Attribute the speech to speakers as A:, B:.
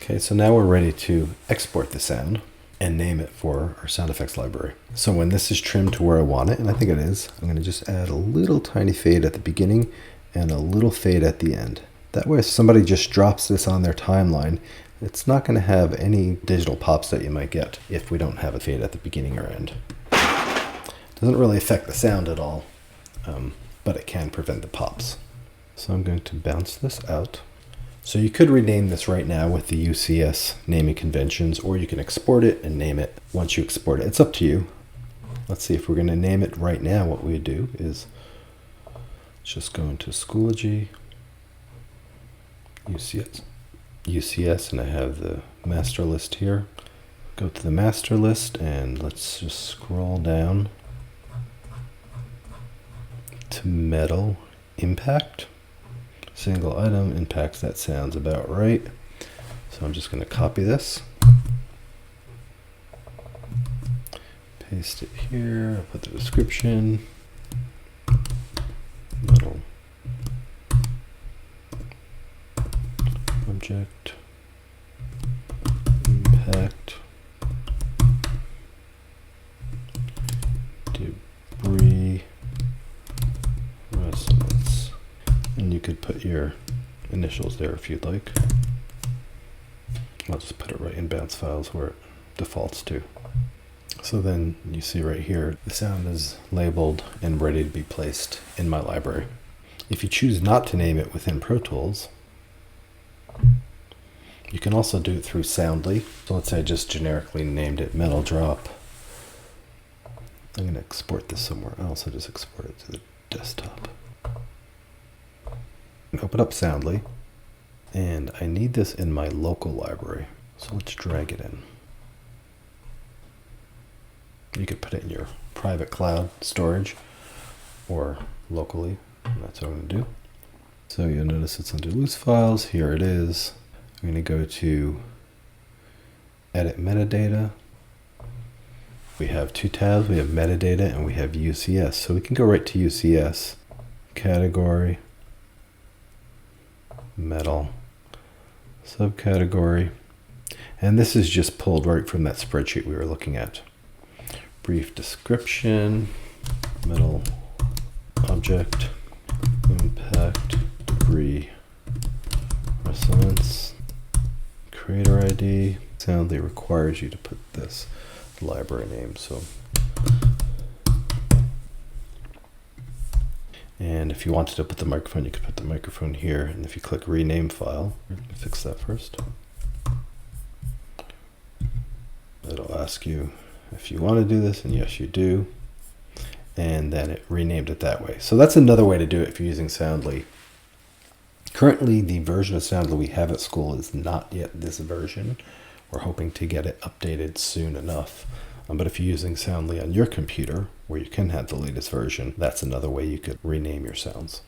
A: Okay, so now we're ready to export the sound and name it for our sound effects library. So when this is trimmed to where I want it, and I think it is, I'm going to just add a little tiny fade at the beginning and a little fade at the end. That way if somebody just drops this on their timeline, it's not going to have any digital pops that you might get if we don't have a fade at the beginning or end. Doesn't really affect the sound at all, but it can prevent the pops. So I'm going to bounce this out. So you could rename this right now with the UCS naming conventions, or you can export it and name it once you export it. It's up to you. Let's see if we're going to name it right now. What we do is just go into Schoology, UCS, and I have the master list here. Go to the master list and let's just scroll down to metal impact. Single item impacts, that sounds about right. So I'm just going to copy this, paste it here, I'll put the description, metal object, impact, debris, resonance. And you could put your initials there if you'd like. I'll just put it right in bounce files where it defaults to. So then you see right here, the sound is labeled and ready to be placed in my library. If you choose not to name it within Pro Tools, you can also do it through Soundly. So let's say I just generically named it Metal Drop. I'm going to export this somewhere else. I'll just export it to the desktop. Open up Soundly, and I need this in my local library. So let's drag it in. You could put it in your private cloud storage or locally, and that's what I'm going to do. So you'll notice it's under loose files. Here it is. I'm going to go to edit metadata. We have two tabs. We have metadata and we have UCS. So we can go right to UCS, category, metal, subcategory, and this is just pulled right from that spreadsheet we were looking at. Brief description, metal object, impact, debris, resonance, creator ID. Soundly requires you to put this library name, so. And if you wanted to put the microphone, you could put the microphone here. And if you click rename file, fix that first. It'll ask you if you want to do this, and yes, you do. And then it renamed it that way. So that's another way to do it if you're using Soundly. Currently, the version of Soundly we have at school is not yet this version. We're hoping to get it updated soon enough. But if you're using Soundly on your computer, where you can have the latest version, that's another way you could rename your sounds.